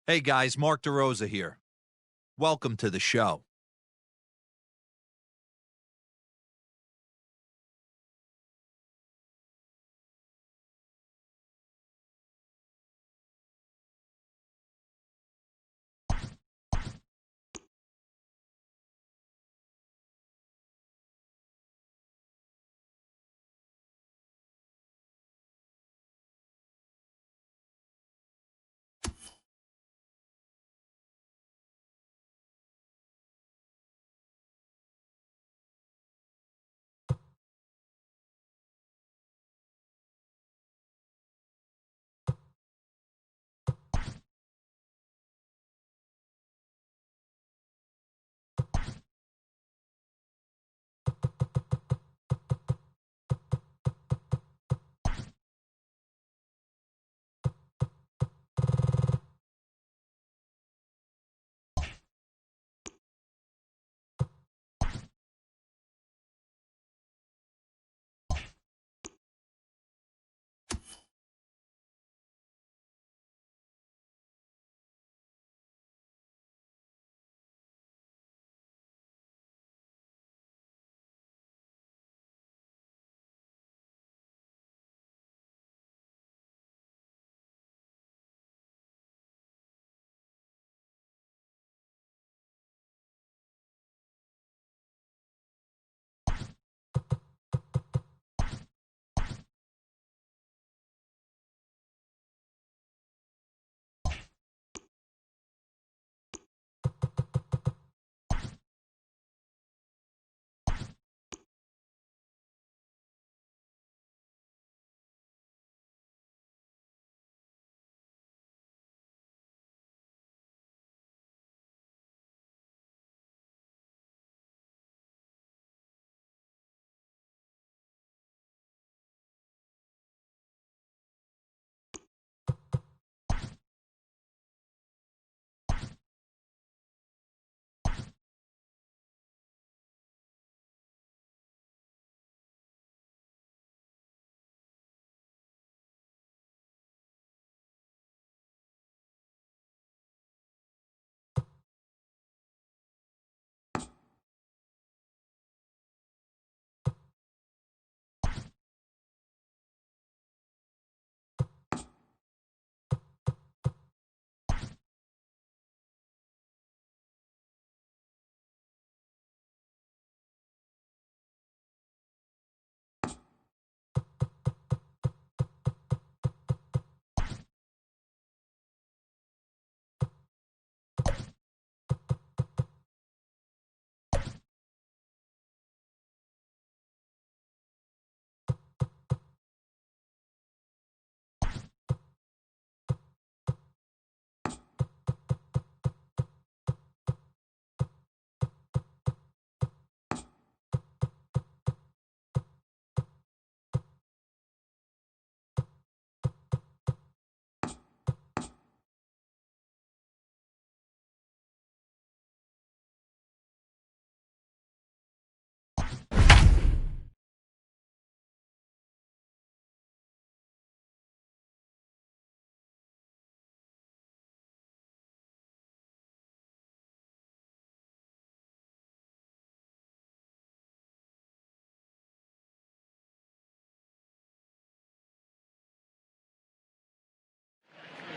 Hey guys, Mark DeRosa here. Welcome to the show.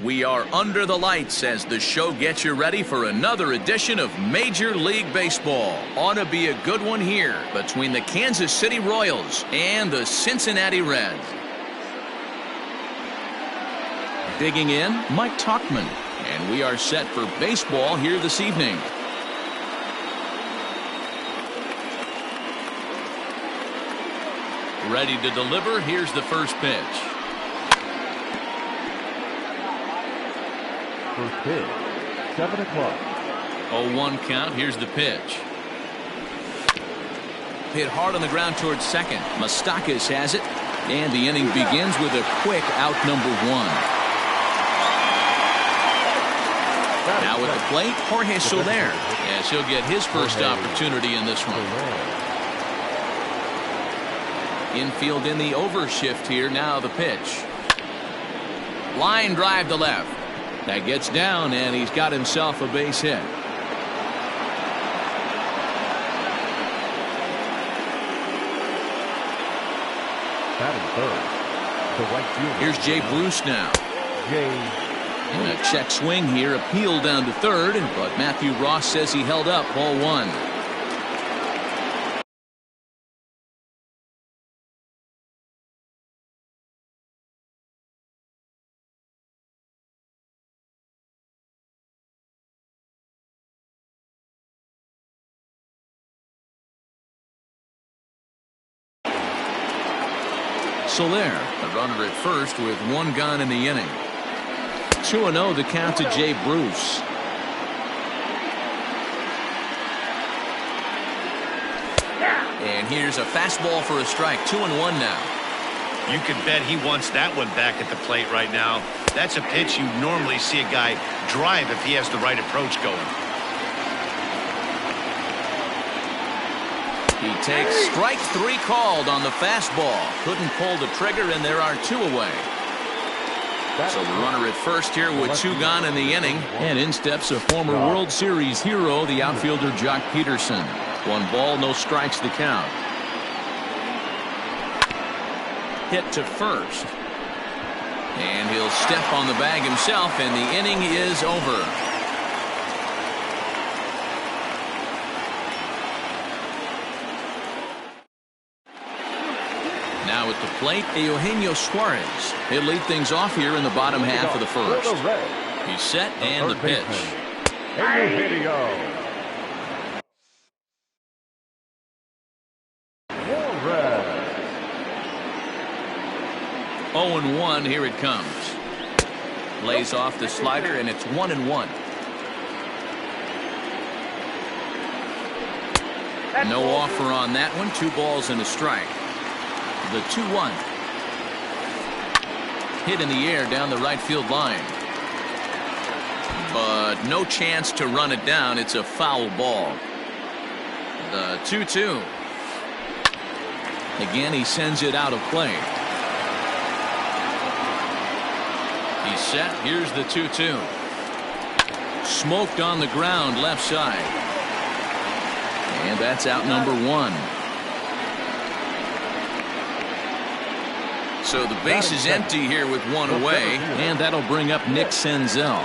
We are under the lights as the show gets you ready for another edition of Major League Baseball. Ought to be a good one here between the Kansas City Royals and the Cincinnati Reds. Digging in, Mike Tauchman, and we are set for baseball here this evening. Ready to deliver, here's the first pitch. First pitch, 7 o'clock. 0-1 count. Here's the pitch. Hit hard on the ground towards second. Moustakas has it, and the inning begins with a quick out number one. Now at the plate, Jorge Soler, as he'll get his first opportunity in this one. Infield in the overshift here. Now the pitch. Line drive to left. That gets down, and he's got himself a base hit. Batting third, the right fielder. Here's Jay Bruce now. In a check swing here, appeal down to third, but Matthew Ross says he held up ball one. Soler, the runner at first with one gone in the inning. 2-0 the count to Jay Bruce. And here's a fastball for a strike. 2-1 now. You can bet he wants that one back at the plate right now. That's a pitch you normally see a guy drive if he has the right approach going. He takes strike three called on the fastball. Couldn't pull the trigger, and there are two away. So the runner at first here with two gone in the inning. And in steps a former World Series hero, the outfielder Jock Peterson. 1 ball, no strikes the count. Hit to first. And he'll step on the bag himself, and the inning is over. Now at the plate, Eugenio Suarez. He'll lead things off here in the bottom half of the first. He's set, and the pitch. 0-1, here it comes. Lays off the slider, and it's 1-1. No offer on that one. 2 balls and a strike. The 2-1. Hit in the air down the right field line. But no chance to run it down. It's a foul ball. The 2-2. Again, he sends it out of play. He's set. Here's the 2-2. Smoked on the ground left side. And that's out number 1. So the base is empty here with 1 away, and that'll bring up Nick Senzel.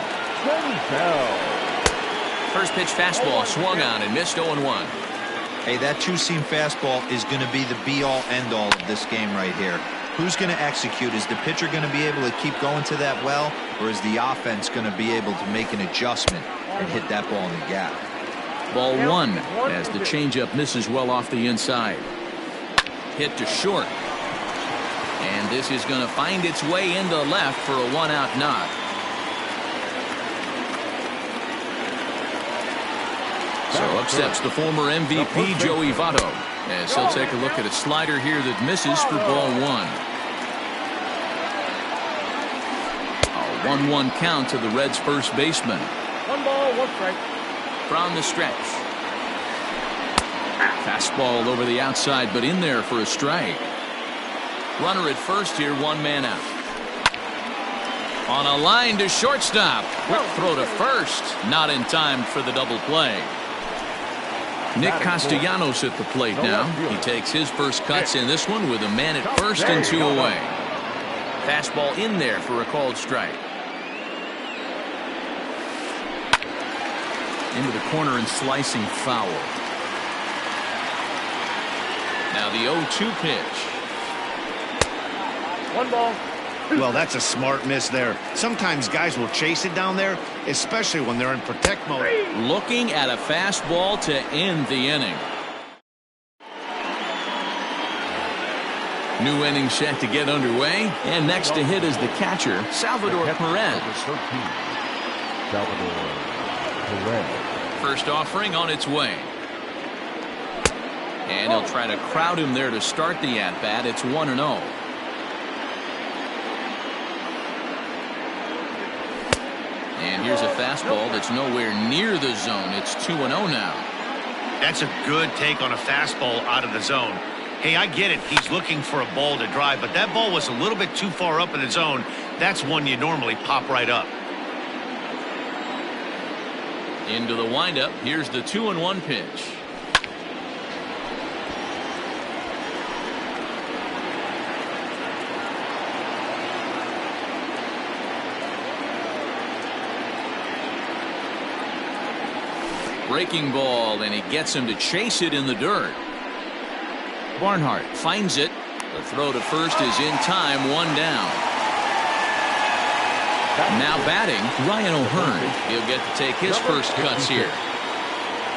First pitch fastball swung on and missed. 0-1. Hey, that two-seam fastball is going to be the be-all, end-all of this game right here. Who's going to execute? Is the pitcher going to be able to keep going to that well, or is the offense going to be able to make an adjustment and hit that ball in the gap? Ball 1 as the changeup misses well off the inside. Hit to short. And this is going to find its way into left for a 1-out knock. So up steps the former MVP Joey Votto, as he'll take a look at a slider here that misses for ball 1. A 1-1 count to the Reds' first baseman. 1 ball, 1 strike. From the stretch. Fastball over the outside, but in there for a strike. Runner at first here, 1 man out. On a line to shortstop. Quick throw to first. Not in time for the double play. Nick Castellanos at the plate now. He takes his first cuts in this one with a man at first and 2 away. Fastball in there for a called strike. Into the corner and slicing foul. Now the 0-2 pitch. 1 ball. Well, that's a smart miss there. Sometimes guys will chase it down there, especially when they're in protect mode. Looking at a fastball to end the inning. New inning set to get underway, and next to hit is the catcher, Salvador Perez. First offering on its way. And he'll try to crowd him there to start the at-bat. It's 1-0. And here's a fastball that's nowhere near the zone. It's 2-0 now. That's a good take on a fastball out of the zone. Hey, I get it. He's looking for a ball to drive, but that ball was a little bit too far up in the zone. That's one you normally pop right up. Into the windup. Here's the 2-1 pitch. Breaking ball, and he gets him to chase it in the dirt. Barnhart finds it. The throw to first is in time, one down. Now batting, Ryan O'Hearn. He'll get to take his first cuts here.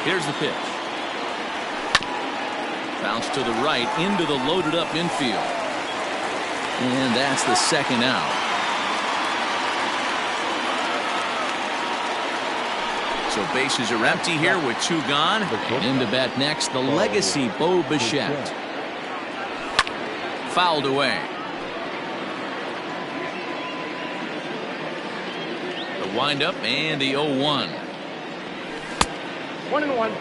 Here's the pitch. Bounce to the right into the loaded up infield. And that's the second out. So bases are empty here with two gone. And into bat next, the legacy Bo Bichette. Fouled away. The windup and the 0-1. 1-1.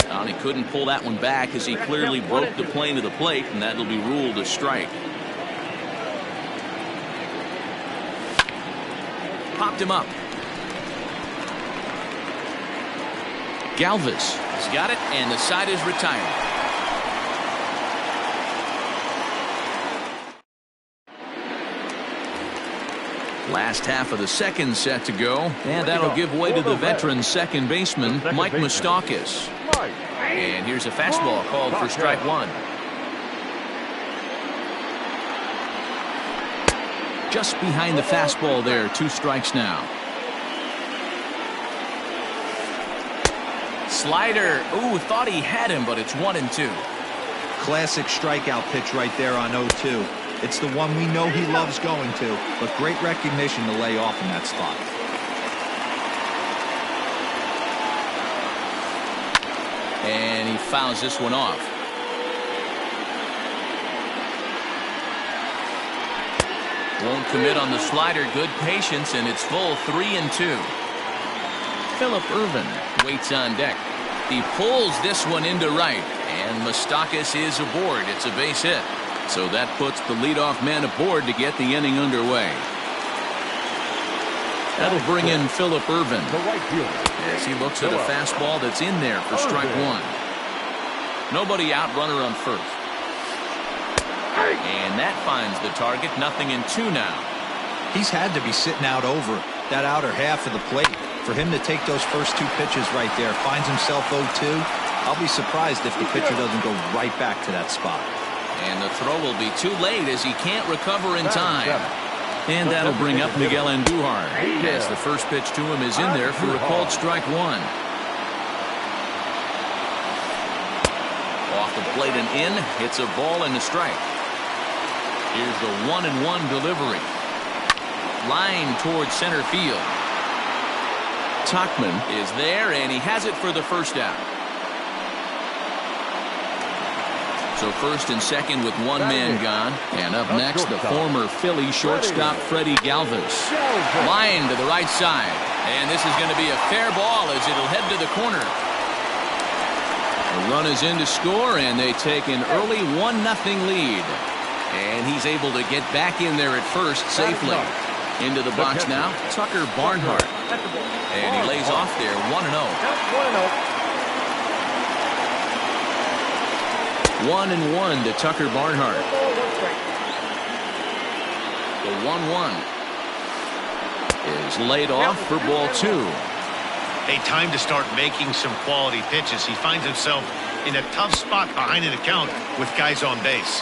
Well, he couldn't pull that one back as he clearly broke the plane of the plate, and that'll be ruled a strike. Popped him up. Galvis has got it, and the side is retired. Last half of the second set to go, and that'll give way to the veteran second baseman, Mike Moustakas. And here's a fastball called for strike one. Just behind the fastball there, 2 strikes now. Slider, ooh, thought he had him, but it's 1-2. Classic strikeout pitch right there on 0-2. It's the one we know he loves going to, but great recognition to lay off in that spot. And he fouls this one off. Won't commit on the slider. Good patience, and it's full 3-2. Phillip Ervin waits on deck. He pulls this one into right, and Moustakas is aboard. It's a base hit. So that puts the leadoff man aboard to get the inning underway. That'll bring in Phillip Ervin as he looks at a fastball that's in there for strike one. Nobody out, runner on first. And that finds the target. 0-2 now. He's had to be sitting out over that outer half of the plate. For him to take those first 2 pitches right there, finds himself 0-2. I'll be surprised if the pitcher doesn't go right back to that spot. And the throw will be too late as he can't recover in time. And that'll bring up Miguel Andujar as the first pitch to him is in there for a called strike one. Off the plate and in, hits a ball and a strike. Here's the 1-1 delivery. Line towards center field. Tuchman is there, and he has it for the first out. So first and second with one man gone. And up next, the former Philly shortstop Freddie Galvis. Line to the right side. And this is going to be a fair ball as it'll head to the corner. The run is in to score, and they take an early 1-0 lead. And he's able to get back in there at first safely. Into the box now, Tucker Barnhart. And he lays off there, 1-0. 1-1 to Tucker Barnhart. The 1-1 is laid off for ball 2. A time to start making some quality pitches. He finds himself in a tough spot behind an account with guys on base.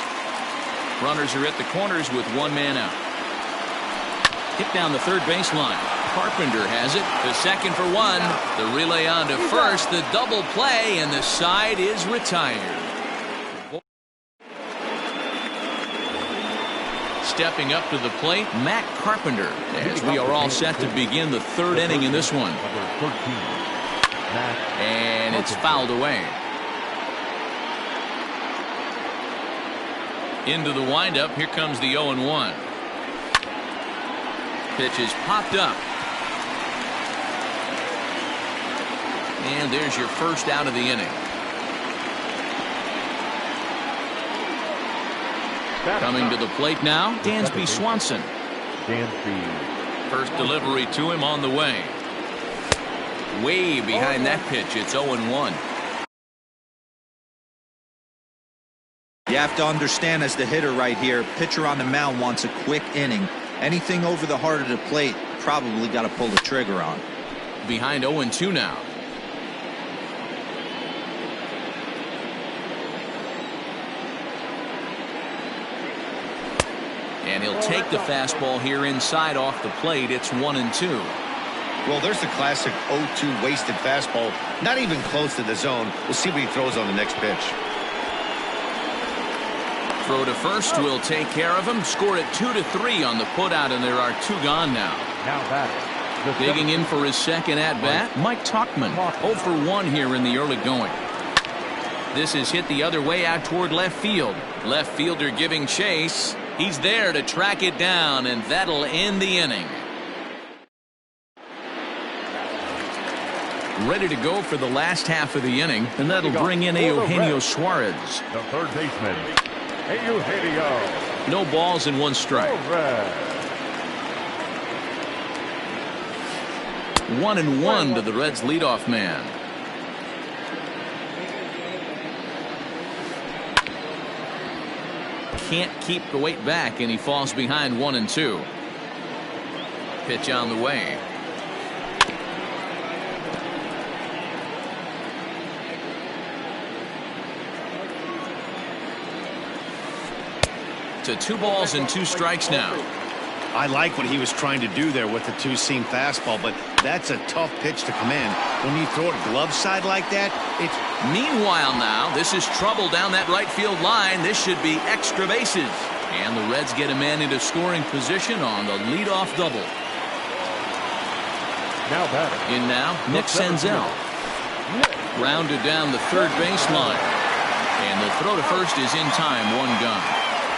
Runners are at the corners with one man out. Hit down the third baseline. Carpenter has it. The second for one. The relay on to first. The double play, and the side is retired. Stepping up to the plate, Matt Carpenter, as we are all set to begin the third inning in this one. And it's fouled away. Into the windup, here comes the 0-1. Pitch is popped up. And there's your first out of the inning. Coming to the plate now, Dansby Swanson. Dansby. First delivery to him on the way. Way behind that pitch. It's 0-1. You have to understand, as the hitter right here, pitcher on the mound wants a quick inning. Anything over the heart of the plate, probably got to pull the trigger on. Behind 0-2 now. And he'll take the fastball here inside off the plate. It's 1-2. Well, there's the classic 0-2 wasted fastball. Not even close to the zone. We'll see what he throws on the next pitch. Throw to first will take care of him. Score it 2-3 on the putout, and there are 2 gone now. Now batting. Digging in for his second at-bat, Mike Tauchman. 0 for 1 here in the early going. This is hit the other way out toward left field. Left fielder giving chase. He's there to track it down, and that'll end the inning. Ready to go for the last half of the inning, and that'll bring in Eugenio Suarez. The third baseman, Eugenio. No balls and 1 strike. 1-1 to the Reds' leadoff man. Can't keep the weight back, and he falls behind 1-2. Pitch on the way. To 2 balls and 2 strikes now. I like what he was trying to do there with the 2-seam fastball, but that's a tough pitch to command. When you throw it glove side like that, it's... Meanwhile now, this is trouble down that right field line. This should be extra bases. And the Reds get a man into scoring position on the leadoff double. Now batting. In now, Nick Senzel. Rounded down the third baseline. And the throw to first is in time, 1 gone.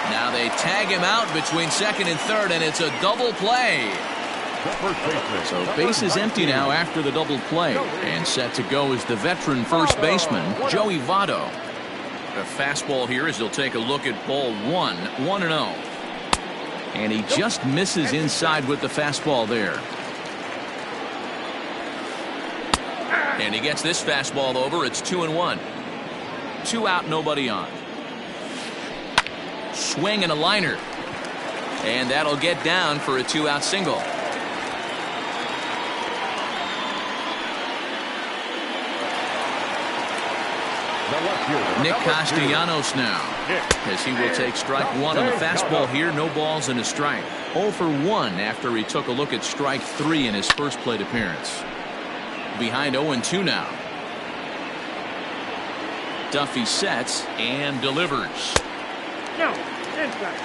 Now they tag him out between second and third, and it's a double play. So base is empty now after the double play. And set to go is the veteran first baseman, Joey Votto. A fastball here as he'll take a look at ball 1, 1-0. And he just misses inside with the fastball there. And he gets this fastball over. It's 2-1. 2 out, nobody on. Swing and a liner. And that'll get down for a 2-out single. Nick Castellanos now, as he will take strike 1 on the fastball here. No balls and a strike. 0 for 1 after he took a look at strike 3 in his first plate appearance. Behind 0-2 now. Duffy sets and delivers. No, inside.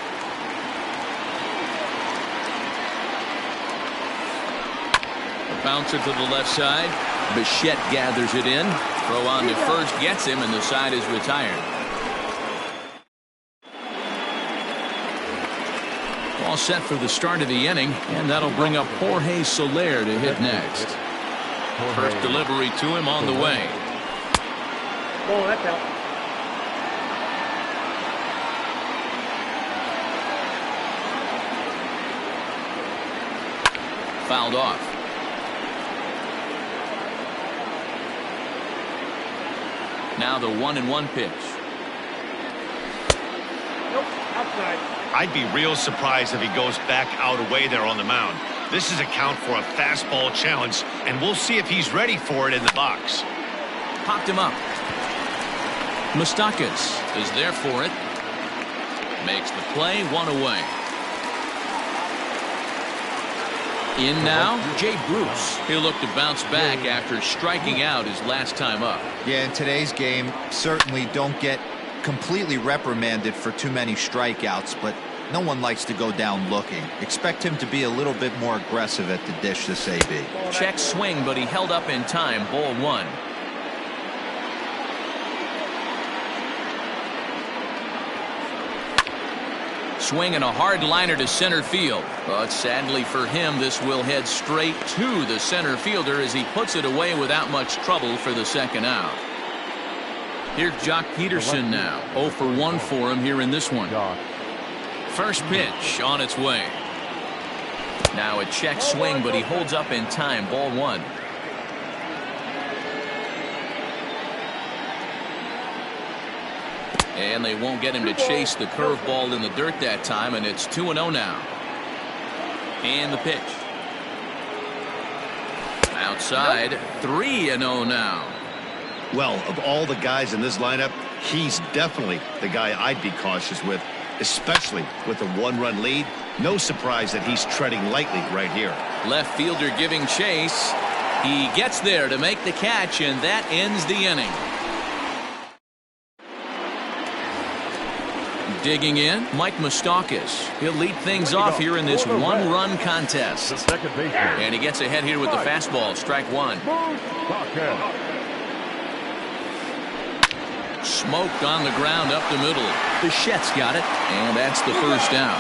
A bouncer to the left side. Bichette gathers it in. Throw on to first gets him, and the side is retired. All set for the start of the inning, and that'll bring up Jorge Soler to hit next. First delivery to him on the way. Oh, that's out. Fouled off. Now the 1-1 pitch. Nope, outside. I'd be real surprised if he goes back out away there on the mound. This is a count for a fastball challenge, and we'll see if he's ready for it in the box. Popped him up. Moustakas is there for it. Makes the play, 1 away. In now, Jay Bruce. He'll look to bounce back after striking out his last time up. Yeah, in today's game, certainly don't get completely reprimanded for too many strikeouts, but no one likes to go down looking. Expect him to be a little bit more aggressive at the dish this AB. Check swing, but he held up in time. Ball 1. Swing and a hard liner to center field. But sadly for him, this will head straight to the center fielder as he puts it away without much trouble for the second out. Here's Jock Peterson now. 0 for 1 for him here in this one. First pitch on its way. Now a check swing, but he holds up in time. Ball one. And they won't get him to chase the curveball in the dirt that time, and it's 2-0 now. And the pitch. Outside, 3-0 now. Well, of all the guys in this lineup, he's definitely the guy I'd be cautious with, especially with a one-run lead. No surprise that he's treading lightly right here. Left fielder giving chase. He gets there to make the catch, and that ends the inning. Digging in, Mike Moustakas. He'll lead things off here in this one-run contest. And he gets ahead here with the fastball. Strike one. Smoked on the ground up the middle. Bichette's got it, and that's the first down.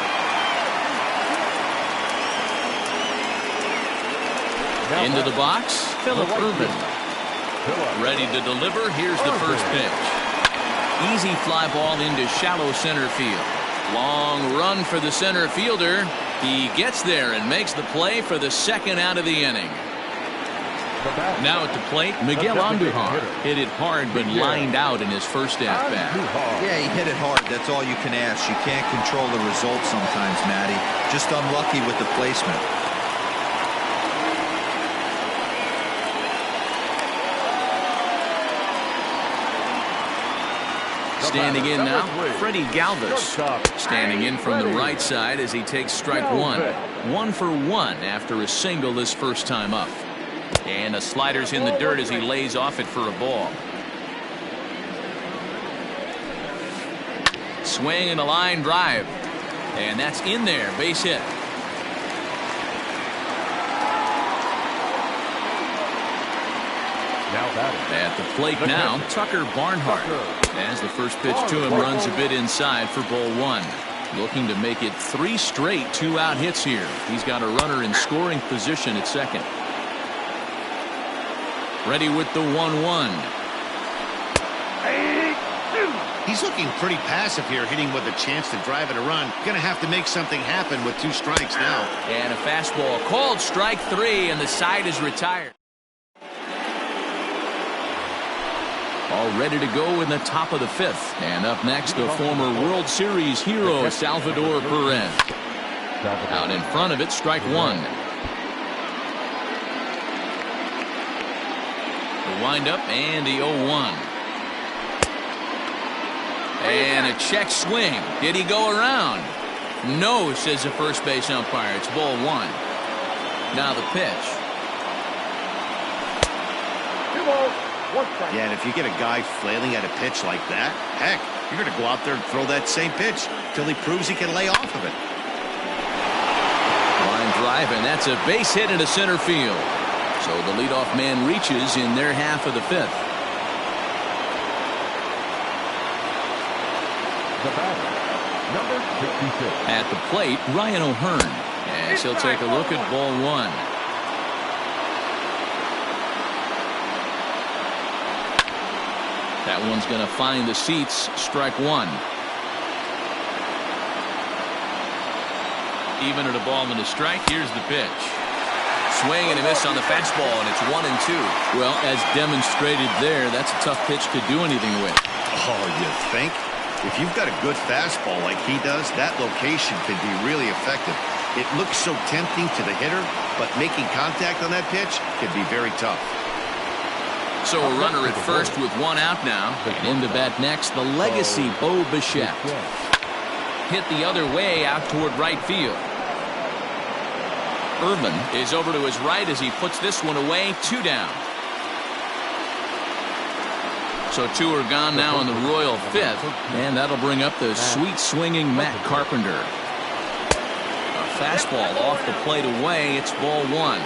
Into the box, Phillip Ervin. Ready to deliver. Here's the first pitch. Easy fly ball into shallow center field. Long run for the center fielder. He gets there and makes the play for the second out of the inning. Now at the plate, Miguel Andujar hit it hard but lined out in his first at-bat. Yeah, he hit it hard. That's all you can ask. You can't control the results sometimes, Matty. Just unlucky with the placement. Standing in now, Freddie Galvis. Standing in from the right side as he takes strike one. 1 for 1 after a single this first time up. And a slider's in the dirt as he lays off it for a ball. Swing and a line drive. And that's in there. Base hit. At the plate now, Tucker Barnhart. As the first pitch to him runs a bit inside for ball one. Looking to make it 3 straight 2-out hits here. He's got a runner in scoring position at second. Ready with the 1-1. He's looking pretty passive here, hitting with a chance to drive it a run. Going to have to make something happen with 2 strikes now. And a fastball called strike 3, and the side is retired. All ready to go in the top of the 5th. And up next, the former World Series hero, Salvador Perez. Out in front of it, strike one. The windup and the 0-1. And a check swing. Did he go around? No, says the first base umpire. It's ball one. Now the pitch. 2 balls. Yeah, and if you get a guy flailing at a pitch like that, heck, you're going to go out there and throw that same pitch till he proves he can lay off of it. Line drive, and that's a base hit into center field. So the leadoff man reaches in their half of the 5th. The batter, number 66. At the plate, Ryan O'Hearn. As he'll take a look at ball one. That one's going to find the seats. Strike one. Even at a ball and a strike. Here's the pitch. Swing and a miss on the fastball, and it's 1-2. Well, as demonstrated there, that's a tough pitch to do anything with. Oh, you think? If you've got a good fastball like he does, that location can be really effective. It looks so tempting to the hitter, but making contact on that pitch can be very tough. So a runner at first with 1 out now. And in to bat next, the legacy Bo Bichette. Hit the other way out toward right field. Ervin is over to his right as he puts this one away. 2 down. So 2 are gone now in the Royal 5th. And that'll bring up the sweet swinging Matt Carpenter. A fastball off the plate away. It's ball one.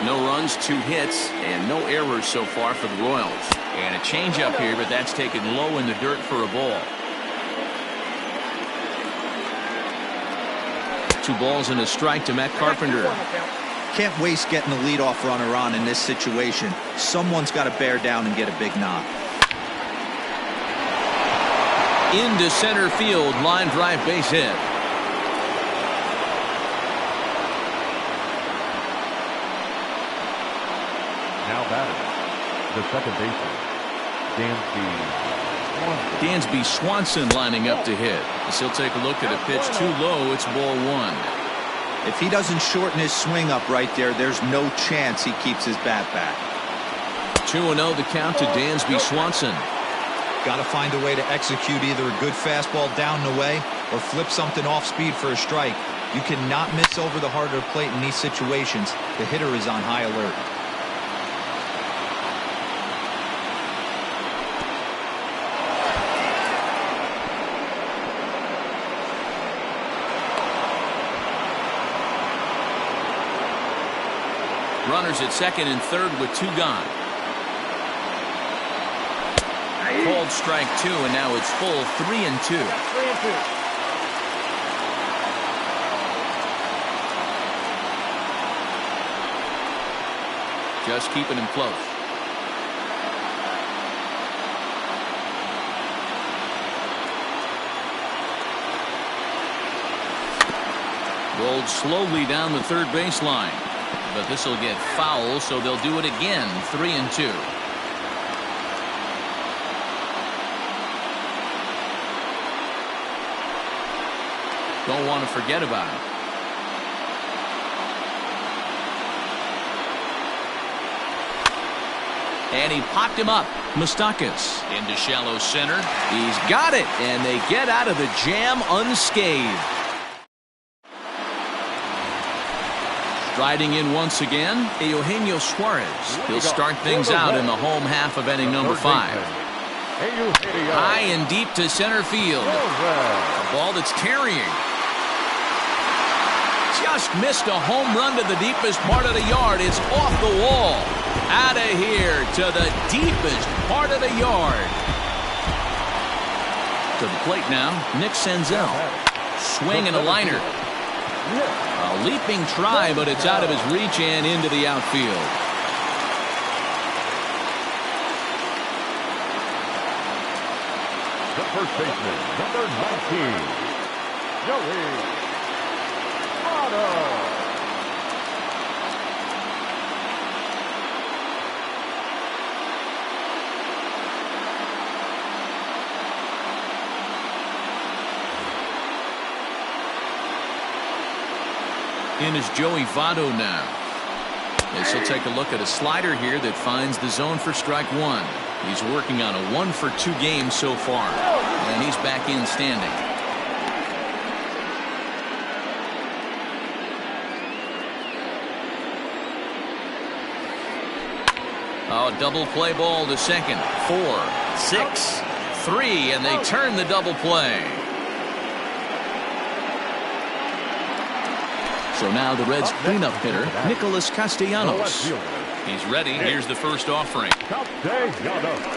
No runs, 2 hits, and no errors so far for the Royals. And a changeup here, but that's taken low in the dirt for a ball. 2 balls and a strike to Matt Carpenter. Can't waste getting the leadoff runner on in this situation. Someone's got to bear down and get a big knock. Into center field, line drive base hit. the second baseman, Dansby Swanson lining up to hit. As he'll take a look at a pitch too low. It's ball one. If he doesn't shorten his swing up right there, there's no chance he keeps his bat back. 2-0 the count to Dansby Swanson. Got to find a way to execute either a good fastball down and away or flip something off speed for a strike. You cannot miss over the heart of the plate in these situations. The hitter is on high alert. Runners at second and third with 2 gone. Called strike 2, and now it's full 3-2. 3-2. Just keeping him close. Rolled slowly down the third baseline. But this will get foul, so they'll do it again. 3-2. Don't want to forget about him. And he popped him up. Moustakas into shallow center. He's got it, and they get out of the jam unscathed. Striding in once again, Eugenio Suarez. He'll start things out in the home half of inning number 5. High and deep to center field. A ball that's carrying. Just missed a home run to the deepest part of the yard. It's off the wall. Out of here to the deepest part of the yard. To the plate now, Nick Senzel. Swing and a liner. A leaping try, but it's out of his reach and into the outfield. The first baseman, number 19, Joey Votto. In is Joey Votto now. As he'll take a look at a slider here that finds the zone for strike 1. He's working on a 1-for-2 game so far. And he's back in standing. Oh, double play ball to second. 4, 6, 3, and they turn the double play. So now the Reds' cleanup hitter, Nicholas Castellanos. He's ready. Here's the first offering.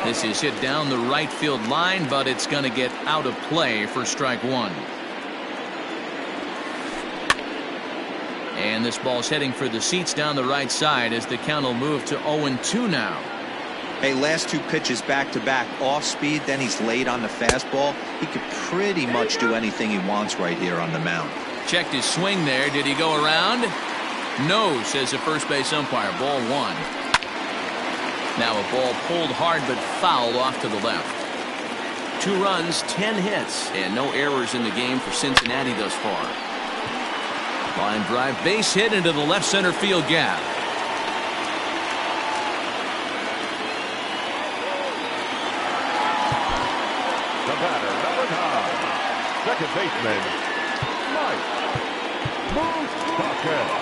This is hit down the right field line, but it's going to get out of play for strike 1. And this ball's heading for the seats down the right side as the count will move to 0-2 now. Hey, last 2 pitches back-to-back off speed, then he's late on the fastball. He could pretty much do anything he wants right here on the mound. Checked his swing there. Did he go around? No, says the first base umpire. Ball 1. Now a ball pulled hard but fouled off to the left. 2 runs, 10 hits, and no errors in the game for Cincinnati thus far. Line drive, base hit into the left center field gap. The batter, number 9, second baseman, Mike Moustakas.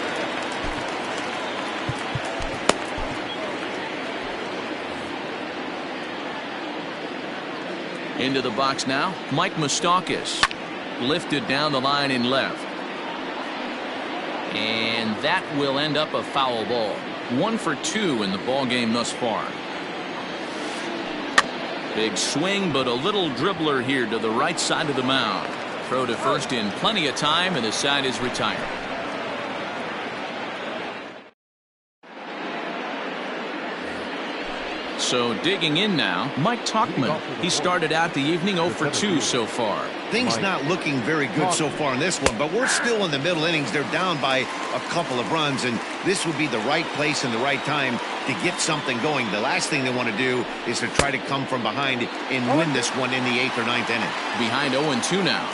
Into the box now, Mike Moustakas. Lifted down the line in left. And that will end up a foul ball. 1 for 2 in the ball game thus far. Big swing, but a little dribbler here to the right side of the mound. Throw to first in plenty of time, and the side is retired. So digging in now, Mike Tauchman. He started out the evening 0 for 2 so far. Things not looking very good so far in this one, but we're still in the middle innings. They're down by a couple of runs, and this would be the right place and the right time to get something going. The last thing they want to do is to try to come from behind and win this one in the 8th or 9th inning. Behind 0-2 now.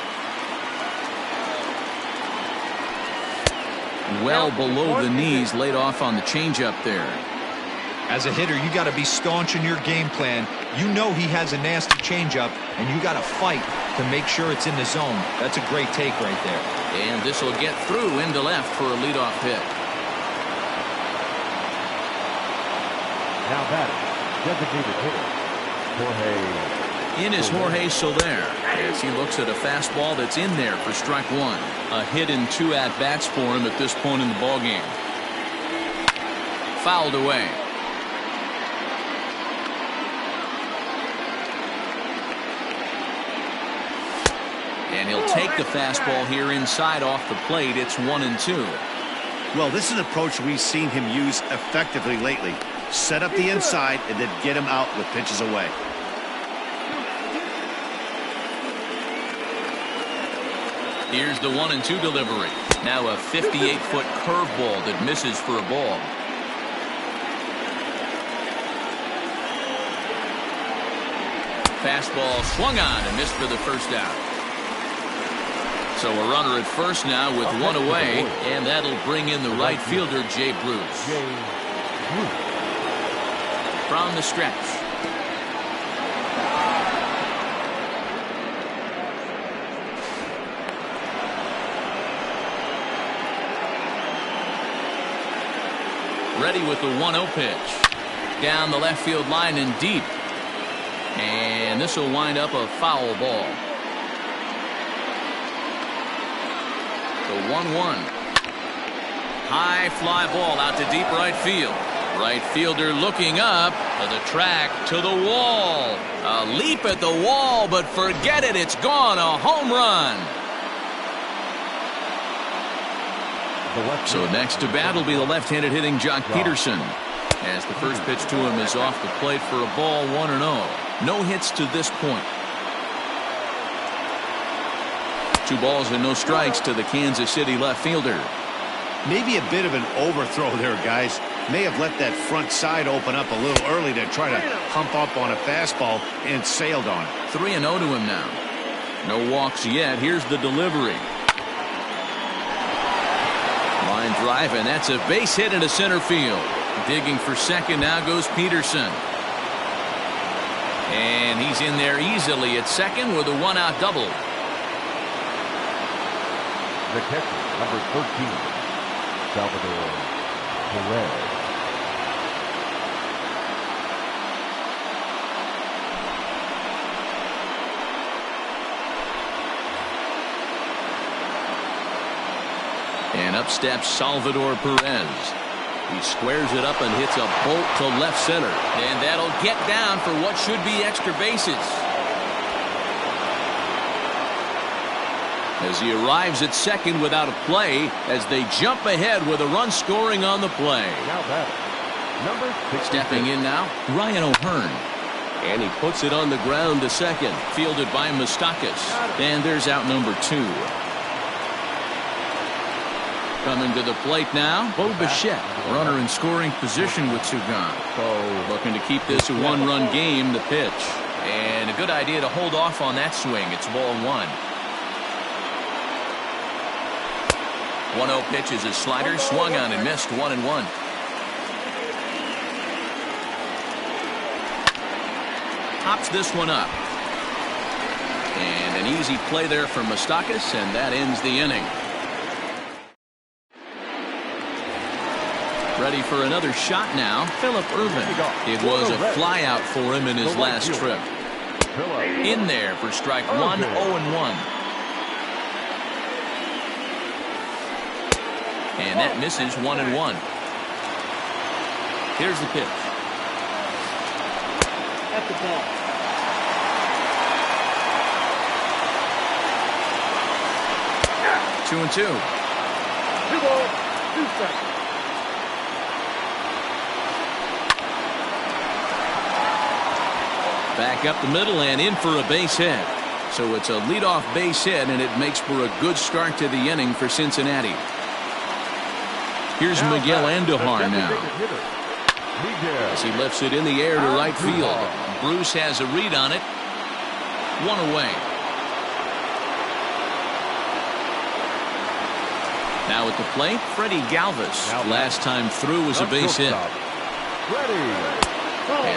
Well below the knees, laid off on the changeup there. As a hitter, you got to be staunch in your game plan. You know he has a nasty changeup, and you got to fight to make sure it's in the zone. That's a great take right there. And this will get through into left for a leadoff hit. Now batting, designated hitter, Jorge. In is Jorge Soler as he looks at a fastball that's in there for strike one. A hit and 2 at-bats for him at this point in the ballgame. Fouled away. And he'll take the fastball here inside off the plate. It's 1-2. Well, this is an approach we've seen him use effectively lately. Set up the inside and then get him out with pitches away. Here's the 1-2 delivery. Now a 58-foot curveball that misses for a ball. Fastball swung on and missed for the first out. So a runner at first now with one away, and that'll bring in the right fielder, Jay Bruce. From the stretch. Ready with the 1-0 pitch. Down the left field line and deep. And this will wind up a foul ball. The 1-1. High fly ball out to deep right field. Right fielder looking up to the track to the wall. A leap at the wall, but forget it. It's gone. A home run. So next to bat will be the left-handed hitting Jock Peterson. As the first pitch to him is off the plate for a ball, 1-0. No hits to this point. 2 balls and no strikes to the Kansas City left fielder. Maybe a bit of an overthrow there, guys. May have let that front side open up a little early to try to hump up on a fastball and sailed on it. 3-0 to him now. No walks yet. Here's the delivery. Line drive, and that's a base hit into center field. Digging for second now goes Peterson. And he's in there easily at second with a 1-out double. The catcher, number 13, Salvador Perez. And up steps Salvador Perez. He squares it up and hits a bolt to left center. And that'll get down for what should be extra bases. As he arrives at second without a play, as they jump ahead with a run scoring on the play. Now batting, number 66. Stepping in now, Ryan O'Hearn. And he puts it on the ground to second, fielded by Moustakas. And there's out number 2. Coming to the plate now, Bo Bichette, runner in scoring position with 2 gone. Looking to keep this a 1-run game, the pitch. And a good idea to hold off on that swing. It's ball 1. 1-0 pitch is a slider, swung on and missed, 1-1. Pops this one up. And an easy play there from Moustakas, and that ends the inning. Ready for another shot now, Phillip Ervin. It was a fly out for him in his last trip. In there for strike 1, 0-1. And that misses, 1-1. Here's the pitch. That's the ball. 2-2. 2 balls, 2 strikes. Back up the middle and in for a base hit. So it's a leadoff base hit, and it makes for a good start to the inning for Cincinnati. Here's Miguel Andujar now. As he lifts it in the air to right field. Bruce has a read on it. One away. Now at the plate, Freddie Galvis. Last time through was a base hit. And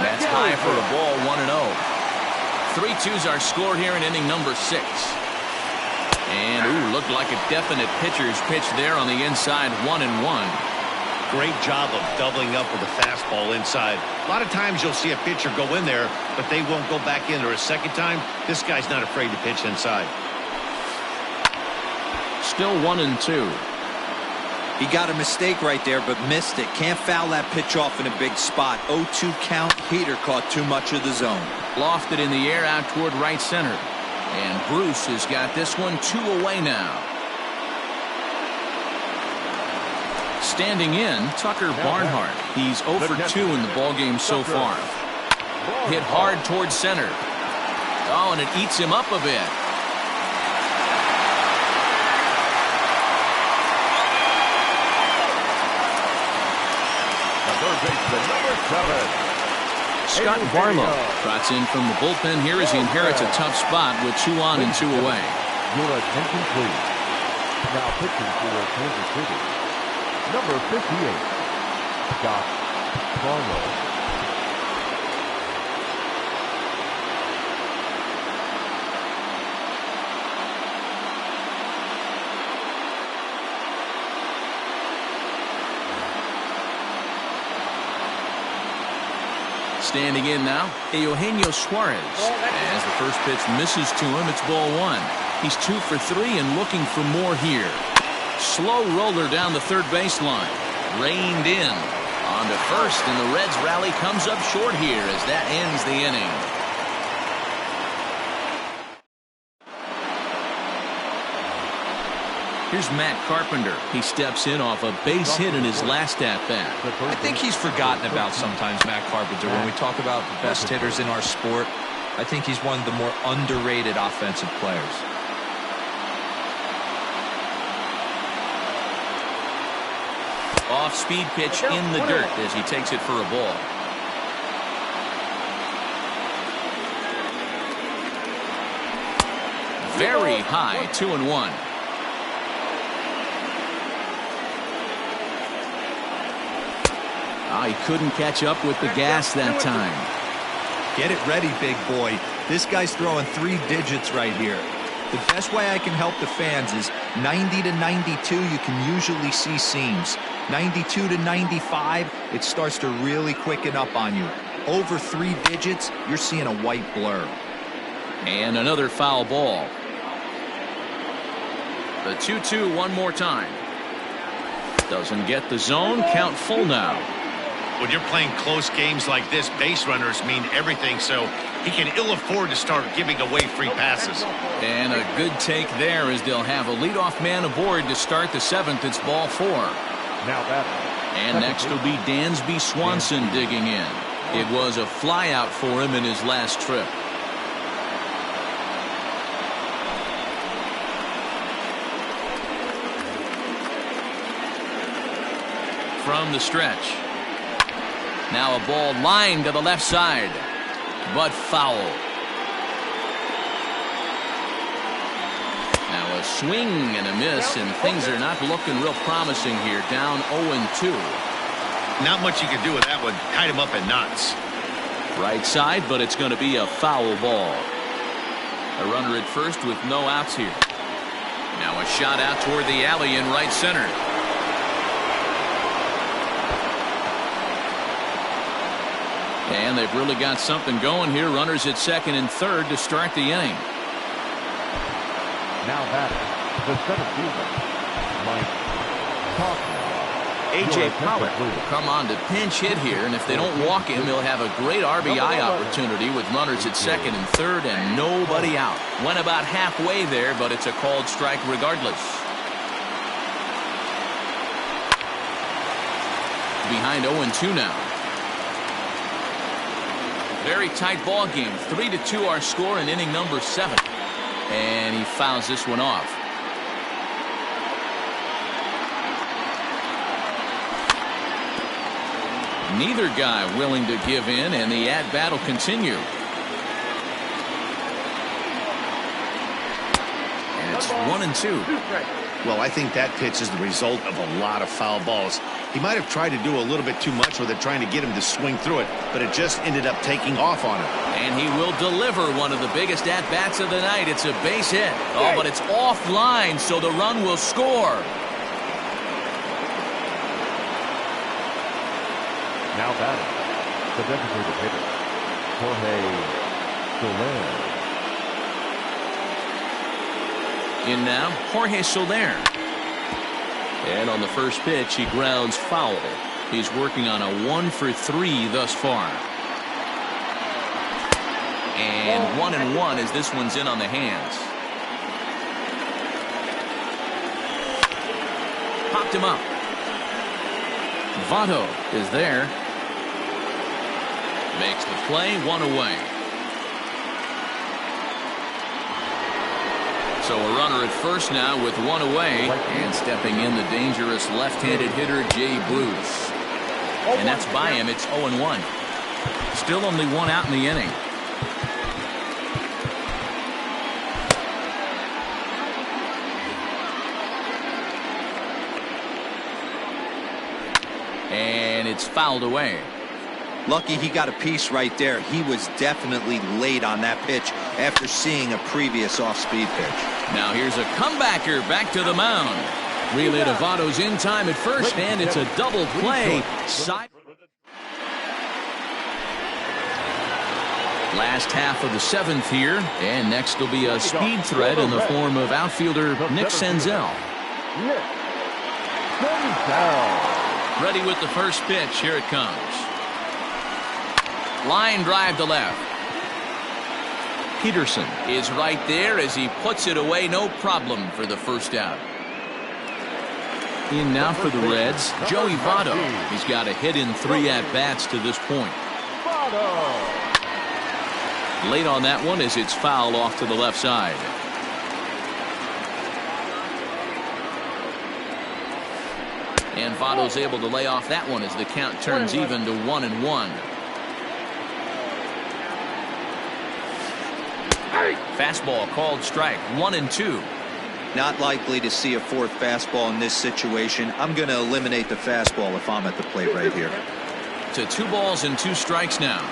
that's high for a ball, 1-0. 3-2's our score here in inning number 6. And, looked like a definite pitcher's pitch there on the inside, 1-1. Great job of doubling up with a fastball inside. A lot of times you'll see a pitcher go in there, but they won't go back in there a second time. This guy's not afraid to pitch inside. Still 1-2. He got a mistake right there, but missed it. Can't foul that pitch off in a big spot. 0-2 count. Heater caught too much of the zone. Lofted in the air out toward right center. And Bruce has got this one 2 away now. Standing in, Tucker Barnhart. He's 0 for 2 in the ballgame so far. Hit hard towards center. Oh, and it eats him up a bit. Number 7. Scott Barlow trots in from the bullpen here as he inherits a tough spot with 2 on and 2 away. Your attention, please. Now pitching for Kansas City, number 58, Scott Barlow. Standing in now, Eugenio Suarez. As the first pitch misses to him, it's ball 1. He's 2 for 3 and looking for more here. Slow roller down the third baseline. Reined in. On to first, and the Reds rally comes up short here as that ends the inning. Here's Matt Carpenter. He steps in off a base hit in his last at-bat. I think he's forgotten about sometimes, Matt Carpenter. When we talk about the best hitters in our sport, I think he's one of the more underrated offensive players. Off-speed pitch in the dirt as he takes it for a ball. Very high, 2-1. He couldn't catch up with the gas that time. Get it ready, big boy. This guy's throwing 3 digits right here. The best way I can help the fans is 90 to 92, you can usually see seams. 92 to 95, it starts to really quicken up on you. Over 3 digits, you're seeing a white blur. And another foul ball. The 2-2 one more time. Doesn't get the zone. Count full now. When you're playing close games like this, base runners mean everything, so he can ill afford to start giving away free passes. And a good take there as they'll have a leadoff man aboard to start the 7th. It's ball 4. Now batting. And next will be Dansby Swanson digging in. It was a flyout for him in his last trip. From the stretch. Now a ball lined to the left side, but foul. Now a swing and a miss, and things are not looking real promising here. Down 0-2. Not much you can do with that one. Tied him up in knots. Right side, but it's going to be a foul ball. A runner at first with no outs here. Now a shot out toward the alley in right center. And they've really got something going here. Runners at second and third to start the inning. Now batting, the center fielder, Mike Talker. A.J. Pollock will come on to pinch hit here, and if they don't walk him, he'll have a great RBI opportunity with runners at second and third and nobody out. Went about halfway there, but it's a called strike regardless. Behind 0-2 now. Very tight ball game. 3-2 our score in inning number 7. And he fouls this one off. Neither guy willing to give in, and the at-bat will continue. And it's 1-2. Well, I think that pitch is the result of a lot of foul balls. He might have tried to do a little bit too much with it, trying to get him to swing through it, but it just ended up taking off on him. And he will deliver one of the biggest at-bats of the night. It's a base hit. Oh, but it's offline, so the run will score. Now batting, the designated hitter, Jorge Soler. In now, Jorge Soler. And on the first pitch, he grounds foul. He's working on a 1-for-3 thus far. And 1-1 as this one's in on the hands. Popped him up. Votto is there. Makes the play, 1 away. So a runner at first now with 1 away, and stepping in the dangerous left-handed hitter Jay Bruce. And that's by him. It's 0-1. Still only 1 out in the inning. And it's fouled away. Lucky he got a piece right there. He was definitely late on that pitch after seeing a previous off-speed pitch. Now here's a comebacker back to the mound. Relay to Votto's in time at first, and it's a double play. Last half of the 7th here, and next will be a speed threat in the form of outfielder Nick Senzel. Ready with the first pitch. Here it comes. Line drive to left. Peterson is right there as he puts it away. No problem for the first out. In now for the Reds, Joey Votto. He's got a hit in 3 at-bats to this point. Late on that one as it's fouled off to the left side. And Votto's able to lay off that one as the count turns even to 1-1. Fastball called strike. 1-2. Not likely to see a 4th fastball in this situation. I'm going to eliminate the fastball if I'm at the plate right here. To 2 balls and 2 strikes now.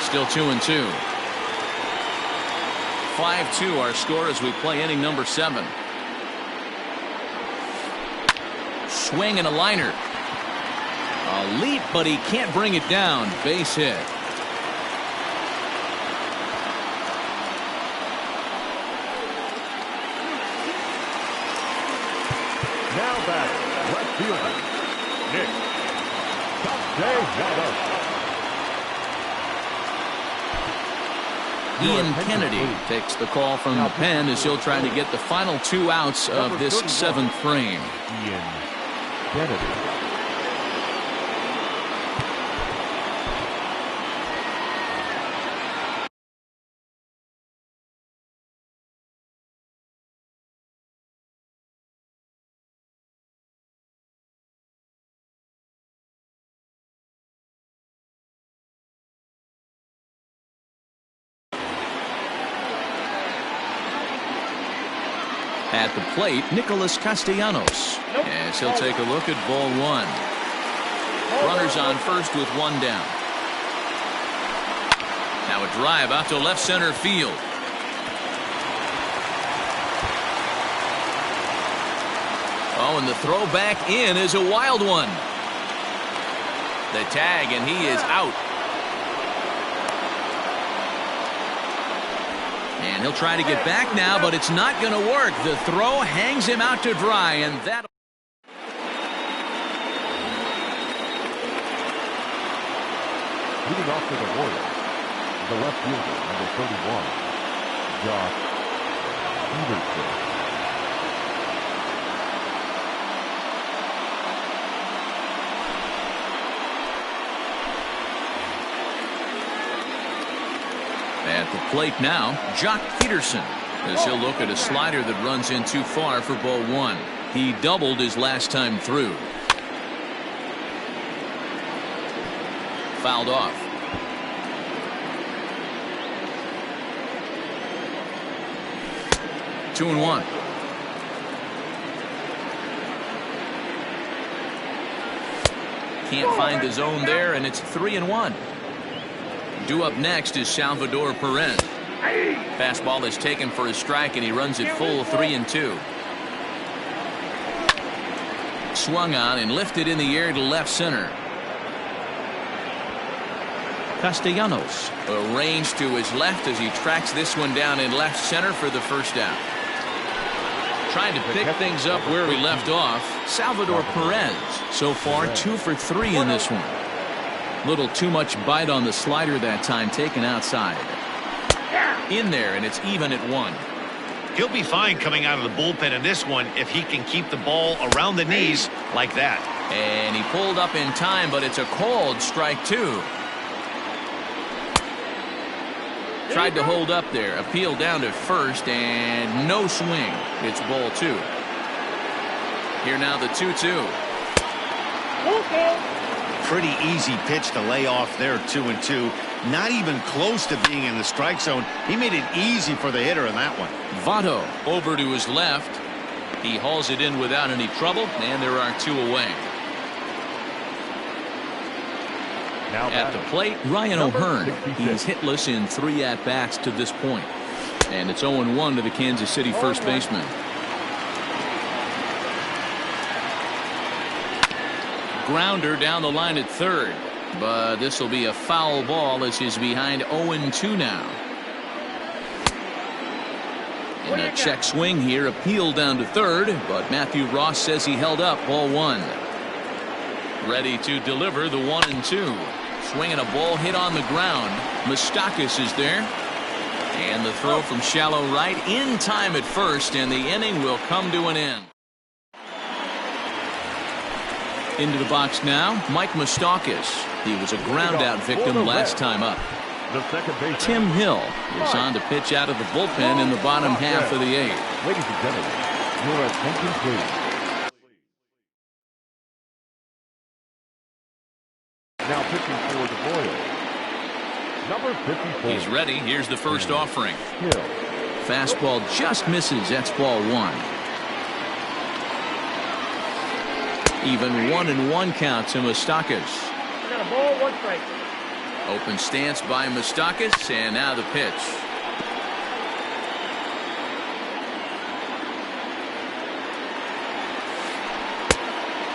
Still 2-2. 5-2 our score as we play inning number 7. Swing and a liner. A leap, but he can't bring it down. Base hit. Now batting, left fielder, Nick Castellanos. Ian Kennedy takes the call from the pen as he'll try to get the final 2 outs of this 7th frame. Ian Kennedy. At the plate, Nicholas Castellanos. As he'll take a look at ball 1. Runners on first with 1 down. Now a drive out to left center field. Oh, and the throw back in is a wild one. The tag, and he is out. And he'll try to get back now, but it's not going to work. The throw hangs him out to dry, and that. Leading off for the Royals, the left fielder, number 31, Josh Peterson. At the plate now, Jock Peterson, as he'll look at a slider that runs in too far for ball 1. He doubled his last time through. Fouled off. Two and one. Can't find the zone there, and it's 3-1. Due up next is Salvador Perez. Fastball is taken for a strike, and he runs it full 3-2. Swung on and lifted in the air to left center. Castellanos arranged to his left as he tracks this one down in left center for the first out. Trying to pick things up where we left off, Salvador Perez. So far, 2 for 3 in this one. Little too much bite on the slider that time, taken outside. In there, and it's even at 1. He'll be fine coming out of the bullpen in this one if he can keep the ball around the knees like that. And he pulled up in time, but it's a called strike 2. Tried to hold up there, appealed down to first, and no swing. It's ball 2. Here now the 2-2. Pretty easy pitch to lay off there, 2-2. Not even close to being in the strike zone. He made it easy for the hitter in that one. Votto over to his left. He hauls it in without any trouble, and there are 2 away. At the plate, Ryan O'Hearn. He's hitless in 3 at-bats to this point. And it's 0-1 to the Kansas City first baseman. Grounder down the line at third. But this will be a foul ball as he's behind 0-2 now. In a check swing here, appeal down to third, but Matthew Ross says he held up ball 1. Ready to deliver the 1-2. Swinging a ball hit on the ground. Moustakas is there. And the throw from shallow right in time at first, and the inning will come to an end. Into the box now, Mike Moustakas. He was a ground-out victim last time up. Tim Hill is on to pitch out of the bullpen in the bottom half of the 8th. Ladies and gentlemen, your attention please. Now pitching for the Royals, number 54. He's ready. Here's the first offering. Hill. Fastball just misses. That's ball 1. Even 1-1 count to Moustakas. Got a ball, 1 strike. Open stance by Moustakas, and now the pitch.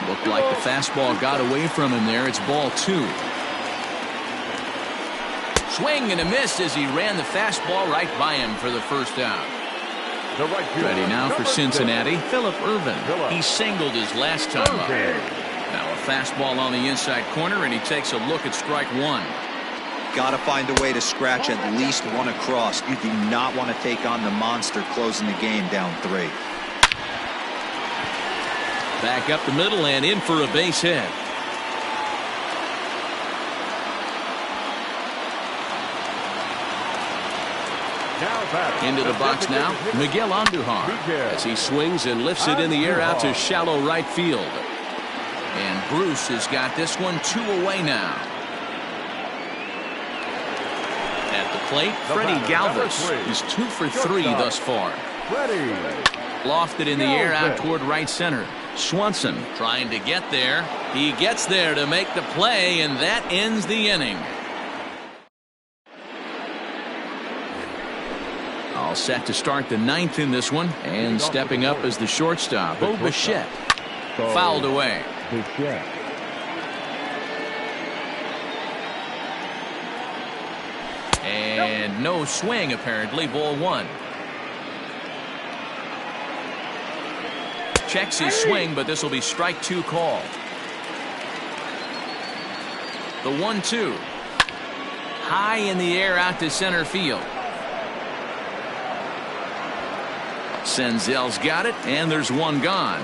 Looked like the fastball got away from him there. It's ball 2. Swing and a miss as he ran the fastball right by him for the first out. Ready now for Cincinnati, Phillip Ervin. He singled his last time up. Now a fastball on the inside corner, and he takes a look at strike 1. Got to find a way to scratch at least 1 across. You do not want to take on the monster closing the game down 3. Back up the middle and in for a base hit. Into the box now, Miguel Andujar, as he swings and lifts it in the air out to shallow right field. And Bruce has got this one 2 away now. At the plate, Freddie Galvis is 2 for 3 thus far. Lofted in the air out toward right center. Swanson trying to get there. He gets there to make the play, and that ends the inning. All set to start the 9th in this one, and stepping up as the shortstop, Bo Bichette. Fouled away. And no swing apparently, ball 1. Checks his swing, but this will be strike 2 call. The 1-2. High in the air out to center field. Senzel's got it, and there's 1 gone.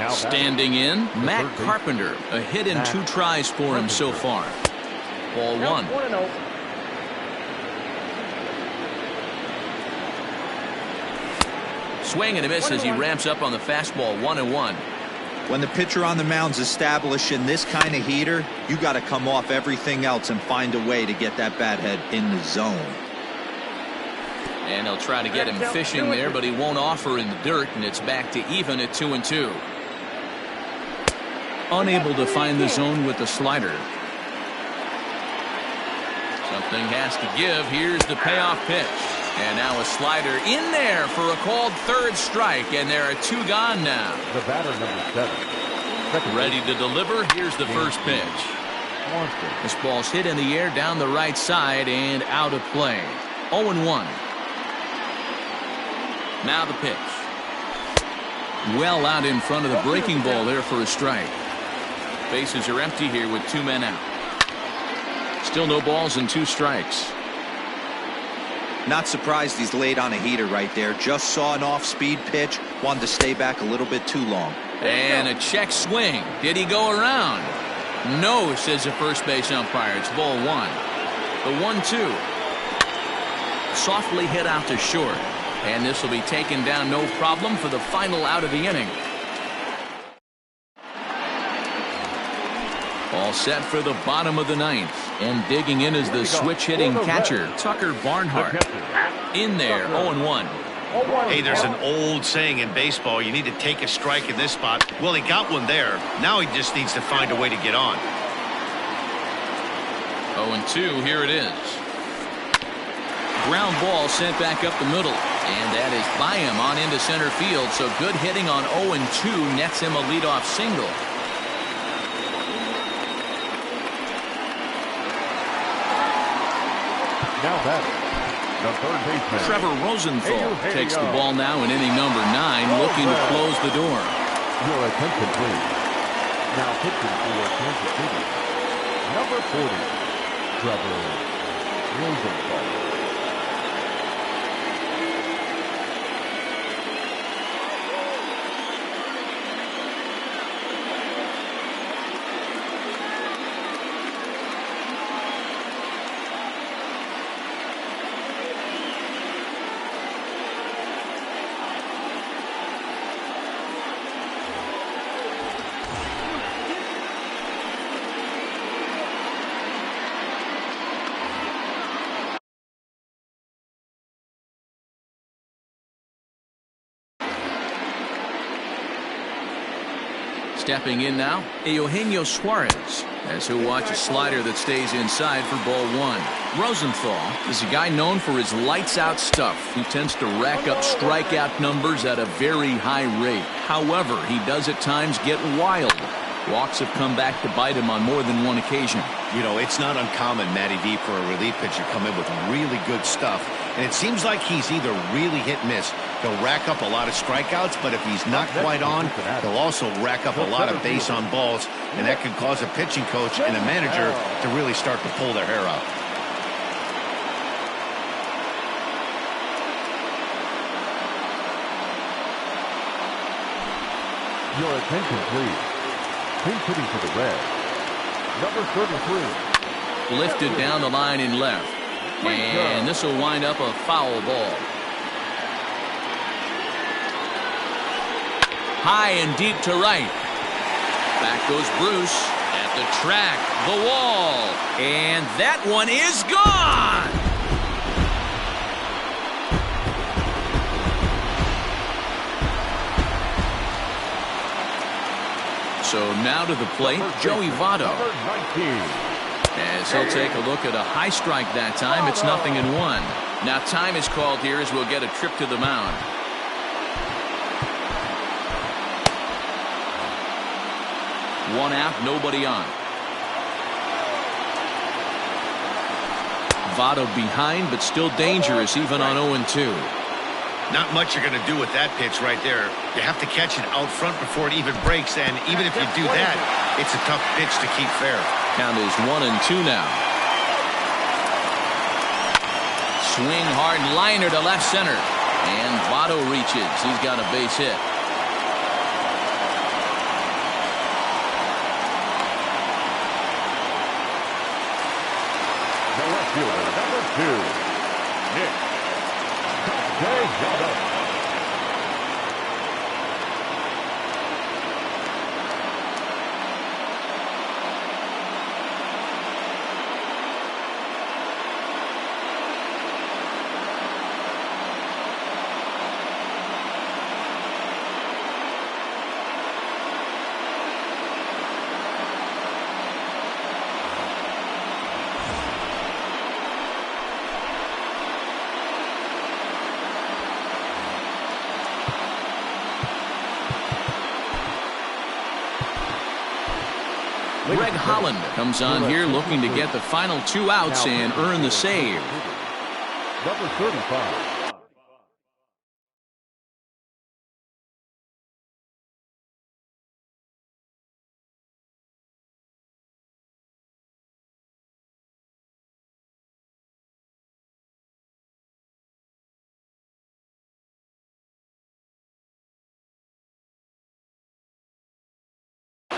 Standing in, Matt Carpenter. A hit in 2 tries for him so far. Ball 1. Swing and a miss as he ramps up on the fastball. 1-1. When the pitcher on the mound's establishing this kind of heater, you got to come off everything else and find a way to get that bat head in the zone. And he'll try to get him fishing there, but he won't offer in the dirt, and it's back to even at 2-2. Unable to find the zone with the slider. Something has to give. Here's the payoff pitch. And now a slider in there for a called third strike, and there are 2 gone now. The batter, number 7. Ready to deliver. Here's the first pitch. This ball's hit in the air down the right side and out of play. 0-1. Now the pitch. Well out in front of the breaking ball there for a strike. Bases are empty here with 2 men out. Still no balls and 2 strikes. Not surprised he's laid on a heater right there. Just saw an off-speed pitch. Wanted to stay back a little bit too long. And a check swing. Did he go around? No, says the first base umpire. It's ball 1. The 1-2. Softly hit out to short. And this will be taken down no problem for the final out of the inning. All set for the bottom of the 9th. And digging in is the switch-hitting catcher, Tucker Barnhart. In there, 0-1. Hey, there's an old saying in baseball, you need to take a strike in this spot. Well, he got one there. Now he just needs to find a way to get on. 0-2, here it is. Ground ball sent back up the middle. And that is by him on into center field. So good hitting on 0-2 nets him a leadoff single. Now batting, the third baseman. Trevor Rosenthal takes the ball now in inning number 9, looking to close the door. Your attention, please. Now pitching for Kansas City, number 40, Trevor Rosenthal. Stepping in now, Eugenio Suarez, as he'll watch a slider that stays inside for ball 1. Rosenthal is a guy known for his lights-out stuff. He tends to rack up strikeout numbers at a very high rate. However, he does at times get wild. Walks have come back to bite him on more than one occasion. You know, it's not uncommon, Matty V, for a relief pitcher to come in with really good stuff. And it seems like he's either really hit-miss. He'll rack up a lot of strikeouts, but if he's not quite on, he'll also rack up a lot of base on balls, and that can cause a pitching coach and a manager to really start to pull their hair out. Your attention, please. Pink hitting for the Reds, number 33. Lifted down the line in left. And this will wind up a foul ball. High and deep to right. Back goes Bruce at the track, the wall. And that one is gone. So now to the plate, Joey Votto. As he'll take a look at a high strike that time, it's 0-1. Now time is called here as we'll get a trip to the mound. One out, nobody on. Votto behind, but still dangerous even on 0-2. Not much you're going to do with that pitch right there. You have to catch it out front before it even breaks, and even if you do that, it's a tough pitch to keep fair. Count is 1-2 now. Swing hard liner to left center. And Votto reaches. He's got a base hit. The left fielder, number 2, Nick. Greg Holland comes on here looking to get the final 2 outs and earn the save. Number 35.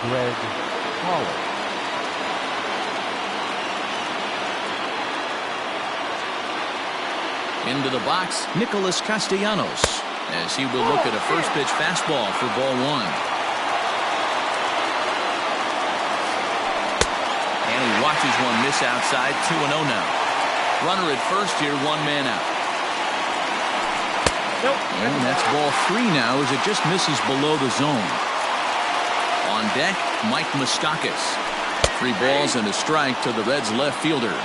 Greg Holland. Into the box, Nicholas Castellanos, as he will look at a first pitch fastball for ball 1. And he watches one miss outside, 2-0 now. Runner at first here, 1 man out. And that's ball 3 now as it just misses below the zone. On deck, Mike Moustakas. 3 balls and a strike to the Reds' left fielder.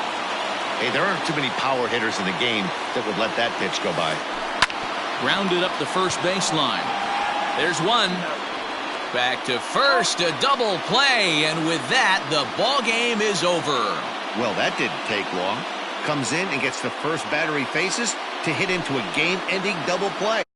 Hey, there aren't too many power hitters in the game that would let that pitch go by. Grounded up the first baseline. There's one. Back to first, a double play, and with that, the ball game is over. Well, that didn't take long. Comes in and gets the first batter he faces to hit into a game-ending double play.